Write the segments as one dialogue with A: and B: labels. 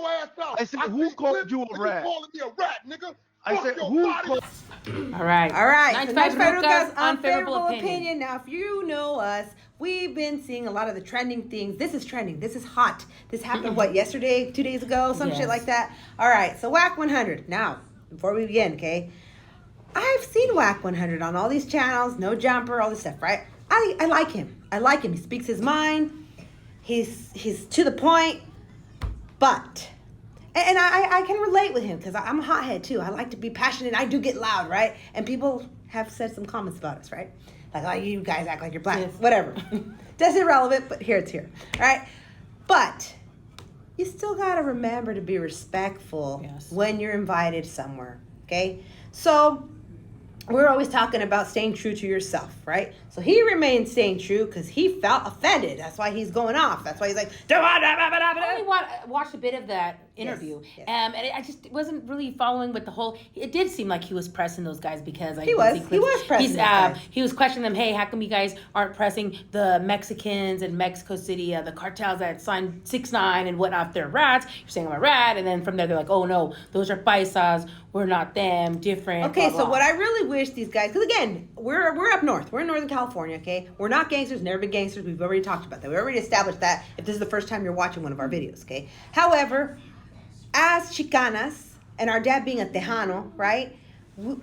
A: your ass out.
B: I said, who called you a rat?
A: You calling me a rat, nigga?
B: I said, who called...
C: All right.
D: 925RUCAS, unfavorable opinion. Now, if you know us, we've been seeing a lot of the trending things. This is trending. This is hot. This happened, what, yesterday, 2 days ago? Some shit like that. All right, so WACK100. Now, before we begin, okay? I've seen WACK100 on all these channels, No Jumper, all this stuff, right? I like him. I like him. He speaks his mind. He's to the point. But... And I can relate with him because I'm a hothead too. I like to be passionate. I do get loud, right? And people have said some comments about us, right? Like, oh, you guys act like you're black. Yes. Whatever. That's irrelevant, but here it's here. All right? But you still got to remember to be respectful when you're invited somewhere, okay? So we're always talking about staying true to yourself, right? So he remained staying true because he felt offended. That's why he's going off. That's why he's like,
C: I only watched a bit of that interview. Yes. And I just wasn't really following with the whole, it did seem like he was pressing those guys because he was pressing those guys. He was questioning them, hey, how come you guys aren't pressing the Mexicans in Mexico City, the cartels that signed 6ix9ine and whatnot, they're rats. You're saying I'm a rat. And then from there, they're like, oh no, those are paisas. We're not them, different.
D: Okay,
C: blah,
D: so
C: blah.
D: what I really wish these guys, because again, we're up north. We're in Northern California, okay? We're not gangsters, never been gangsters. We've already talked about that. We already established that if this is the first time you're watching one of our videos, okay? However, as Chicanas, and our dad being a Tejano, right?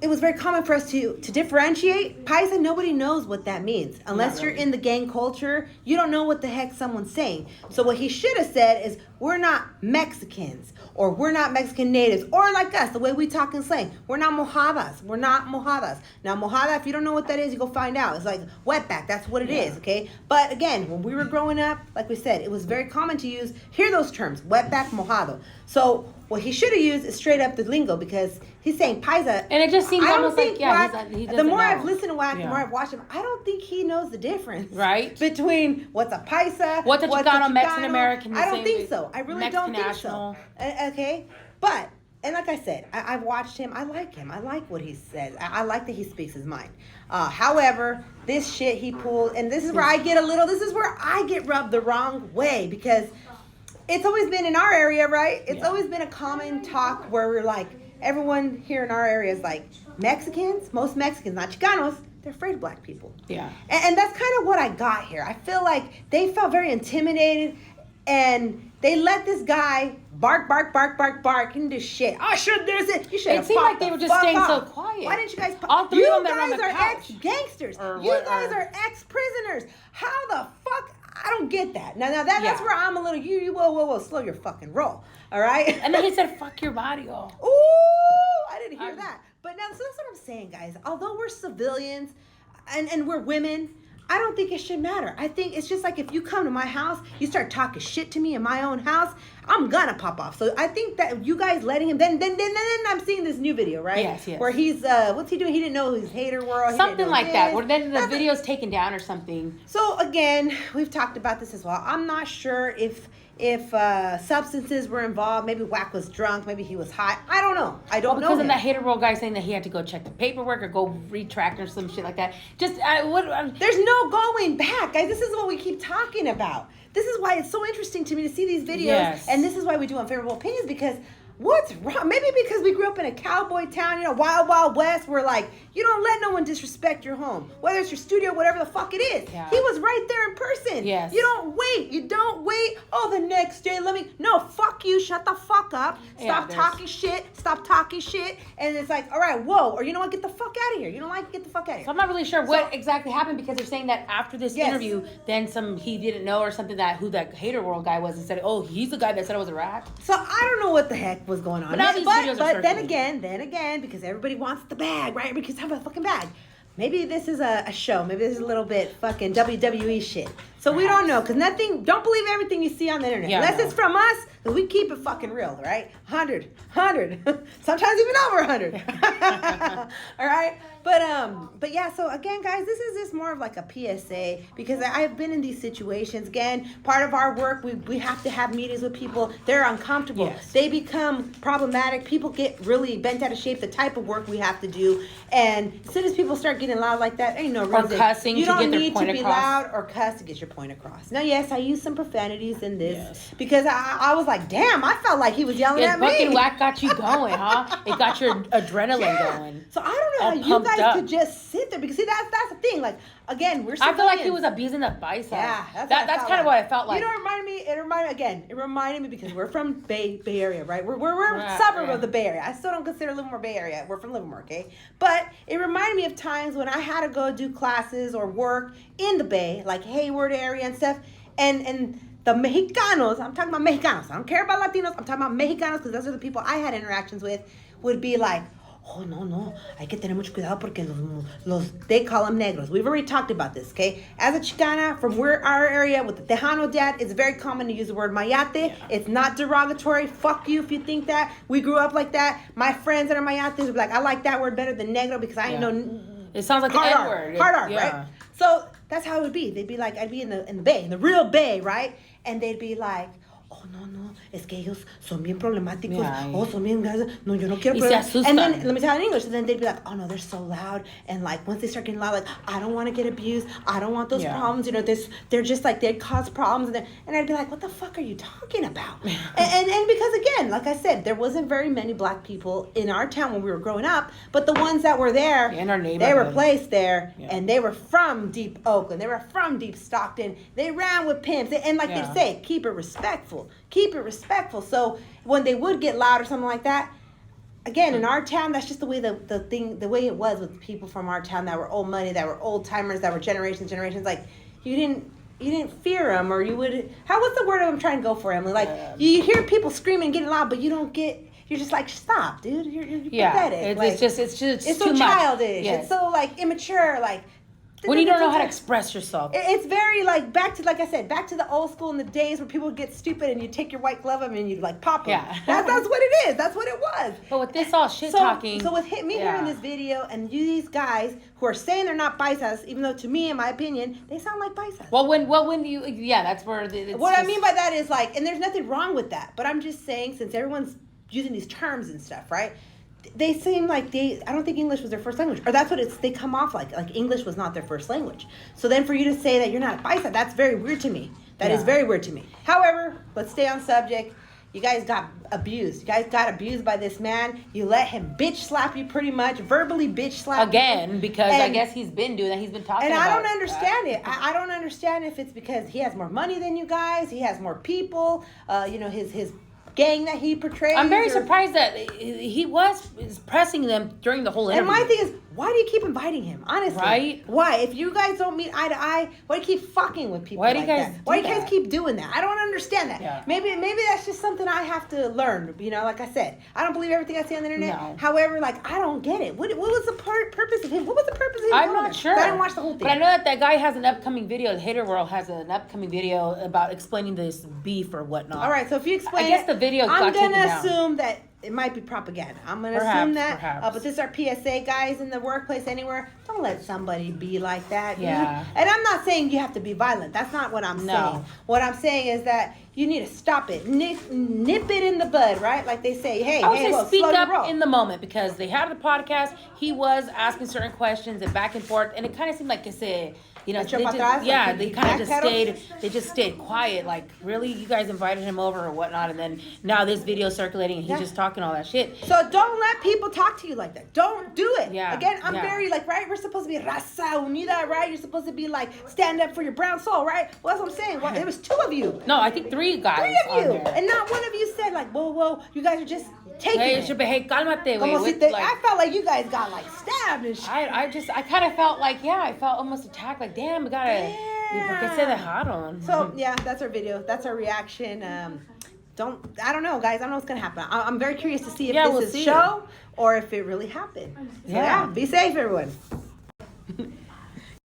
D: It was very common for us to differentiate. Paisa, nobody knows what that means. Unless you're in the gang culture, you don't know what the heck someone's saying. So what he should have said is, we're not Mexicans, or we're not Mexican natives, or like us, the way we talk in slang. We're not mojadas. We're not mojadas. Now, mojada, if you don't know what that is, you go find out. It's like wetback. That's what it is, okay? But again, when we were growing up, like we said, it was very common to hear those terms, wetback, mojado. So what he should have used is straight up the lingo because he's saying paisa.
C: And it just seems almost like,
D: Wack,
C: he
D: the more
C: know.
D: I've listened to Wack, the more I've watched him, I don't think he knows the difference.
C: Right.
D: Between what's a paisa,
C: what's a Chicano, Mexican American.
D: I don't think so. I really
C: Mexican
D: don't think
C: national.
D: so. Okay? But, and like I said, I've watched him. I like him. I like what he says. I like that he speaks his mind. However, this shit he pulled, and this is where I get rubbed the wrong way because it's always been in our area, right? It's always been a common talk where we're like, everyone here in our area is like, Mexicans, most Mexicans, not Chicanos, they're afraid of black people.
C: Yeah.
D: And that's kind of what I got here. I feel like they felt very intimidated and they let this guy bark into shit. Oh, sure, there's it. You should have.
C: It seemed like they were just staying so quiet.
D: Why didn't you guys?
C: All three of them that were on the
D: couch. You guys are ex-gangsters. You guys are ex-prisoners. How the fuck? I don't get that. Now that's where I'm a little. Whoa, slow your fucking roll. All right.
C: And then he said, "Fuck your body, all."
D: Ooh, I didn't hear that. But now, so that's what I'm saying, guys. Although we're civilians, and we're women. I don't think it should matter. I think it's just like if you come to my house, you start talking shit to me in my own house, I'm gonna pop off. So I think that you guys letting him, then I'm seeing this new video, right?
C: Yes.
D: Where he's, what's he doing? He didn't know his Haterworld.
C: Something like that. Where then the video's taken down or something.
D: So again, we've talked about this as well. I'm not sure if substances were involved. Maybe Wack was drunk. Maybe he was high. I don't know. I don't know.
C: Because of that Haterworld guy saying that he had to go check the paperwork or go retract or some shit like that. Just
D: there's no going back, guys. This is what we keep talking about. This is why it's so interesting to me to see these videos, and this is why we do Unfavorable Opinions because. What's wrong? Maybe because we grew up in a cowboy town, Wild Wild West, where like you don't let no one disrespect your home, whether it's your studio, whatever the fuck it is.
C: Yeah.
D: He was right there in person.
C: Yes.
D: You don't wait. Oh, the next day, no, fuck you, shut the fuck up, stop talking shit, and it's like, all right, whoa, or you know what, get the fuck out of here. You don't like it, get the fuck out of here.
C: So I'm not really sure what exactly happened because they're saying that after this interview, then he didn't know or something that who that Haterworld guy was and said, oh, he's the guy that said I was a rat.
D: So I don't know what the heck was going on.
C: But now these videos are
D: then again, because everybody wants the bag, right? Because have a fucking bag. Maybe this is a show. Maybe this is a little bit fucking WWE shit. So we don't know, because don't believe everything you see on the internet. Unless it's from us, because we keep it fucking real, right? 100, sometimes even over 100. All right? But yeah, so again, guys, this is just more of like a PSA, because I've been in these situations. Again, part of our work, we have to have meetings with people. They're uncomfortable.
C: Yes.
D: They become problematic. People get really bent out of shape, the type of work we have to do. And as soon as people start getting loud like that, ain't no reason.
C: Or cussing
D: you
C: to
D: don't
C: get their
D: need
C: point
D: to be
C: across.
D: loud or cuss to get your point across. Now, yes, I use some profanities in this because I was like, like, damn, I felt like he was yelling at me.
C: Fucking Wack got you going, huh? It got your adrenaline going.
D: So I don't know how you guys could just sit there, because see, that's the thing. Like, again, we're civilians.
C: I feel like he was abusing the bicep.
D: Yeah,
C: that's kind of what I felt like.
D: You know, it reminded me because we're from Bay Area, right? We're a suburb of the Bay Area. I still don't consider Livermore Bay Area. We're from Livermore, okay? But it reminded me of times when I had to go do classes or work in the Bay, like Hayward area and stuff, and the Mexicanos, I'm talking about Mexicanos, I don't care about Latinos, I'm talking about Mexicanos, because those are the people I had interactions with, would be like, oh, no, hay que tener mucho cuidado porque they call them negros. We've already talked about this, okay? As a Chicana, from our area with the Tejano dad, it's very common to use the word mayate. Yeah. It's not derogatory. Fuck you if you think that. We grew up like that. My friends that are mayates would be like, I like that word better than negro because I ain't know.
C: It sounds like an N-word.
D: Hard R, right? So that's how it would be. They'd be like, I'd be in the Bay, in the real Bay, right? And they'd be like, oh, no, es que ellos son bien problemáticos. Yeah. Oh, son bien graves. No, yo no quiero problemas. And then, let me tell you in English, and then they'd be like, oh, no, they're so loud. And like, once they start getting loud, like, I don't want to get abused. I don't want those problems. You know, they're just like, they cause problems. And I'd be like, what the fuck are you talking about? and because, again, like I said, there wasn't very many black people in our town when we were growing up. But the ones that were there, in our neighborhood, they were placed there. Yeah. And they were from Deep Oakland. They were from Deep Stockton. They ran with pimps. And like they say, keep it respectful. Keep it respectful. So when they would get loud or something like that, again, in our town, that's just the way the way it was with people from our town that were old money, that were old timers, that were generations. Like, you didn't fear them, or you would. What's the word I'm trying to go for, Emily? Like, you hear people screaming, getting loud, but you don't get. You're just like, stop, dude. You're pathetic.
C: It's
D: so
C: too
D: childish.
C: Yes.
D: It's so like immature. Like.
C: When you don't know how to express yourself.
D: It's very like back to the old school in the days where people would get stupid and you take your white glove and you like pop them. Yeah. That's what it is. That's what it was.
C: But with this all shit talking.
D: So with me hearing this video and these guys who are saying they're not paisas, even though to me, in my opinion, they sound like paisas.
C: Well, when you, that's where
D: what I mean by that is like, and there's nothing wrong with that, but I'm just saying, since everyone's using these terms and stuff, right? They seem like I don't think English was their first language. Or that's what they come off like. Like English was not their first language. So then for you to say that you're not a paisa, that's very weird to me. That is very weird to me. However, let's stay on subject. You guys got abused. You guys got abused by this man. You let him bitch slap you pretty much. Verbally bitch slap
C: again, because I guess he's been doing that. He's been talking about
D: I don't understand it. I don't understand if it's because he has more money than you guys. He has more people. His gang that he portrays.
C: I'm very surprised that he was pressing them during the whole interview.
D: And my thing is, why do you keep inviting him? Honestly, right? Why? If you guys don't meet eye to eye, why do you keep fucking with people like that? Why do you guys keep doing that? I don't understand that. Yeah. Maybe that's just something I have to learn. You know, like I said, I don't believe everything I see on the internet. No. However, like I don't get it. What was the purpose of him? What was the purpose of him?
C: I'm not sure.
D: I didn't watch the whole thing.
C: But I know that guy has an upcoming video. Haterworld has an upcoming video about explaining this beef or whatnot.
D: All right, so if you explain,
C: I guess the video.
D: I'm gonna assume that it might be propaganda. I'm going to assume that. But this is our PSA, guys, in the workplace, anywhere. Don't let somebody be like that.
C: Yeah.
D: And I'm not saying you have to be violent. That's not what I'm saying. What I'm saying is that you need to stop it. Nip it in the bud, right? Like they say, hey,
C: speak up in the moment, because they had the podcast. He was asking certain questions and back and forth. And it kind of seemed like they kind of just stayed quiet. Like, really, you guys invited him over or whatnot, and then now this video circulating and he's just talking all that shit.
D: So don't let people talk to you like that. Don't do it. Yeah. Again, I'm very like, right? We're supposed to be raza unida, right? You're supposed to be like, stand up for your brown soul, right? Well, that's what I'm saying. Well, there was 2 of you.
C: No, I think 3 guys.
D: 3 of you, and not one of you said like, whoa, you guys are just taking it.
C: Hey, cálmate,
D: I felt like you guys got like stabbed and shit.
C: I kind of felt like, I felt almost attacked. Like, damn, we gotta.
D: So yeah, that's our video. That's our reaction. I don't know, guys. I don't know what's gonna happen. I'm very curious to see if this is a show or if it really happened. So, be safe, everyone.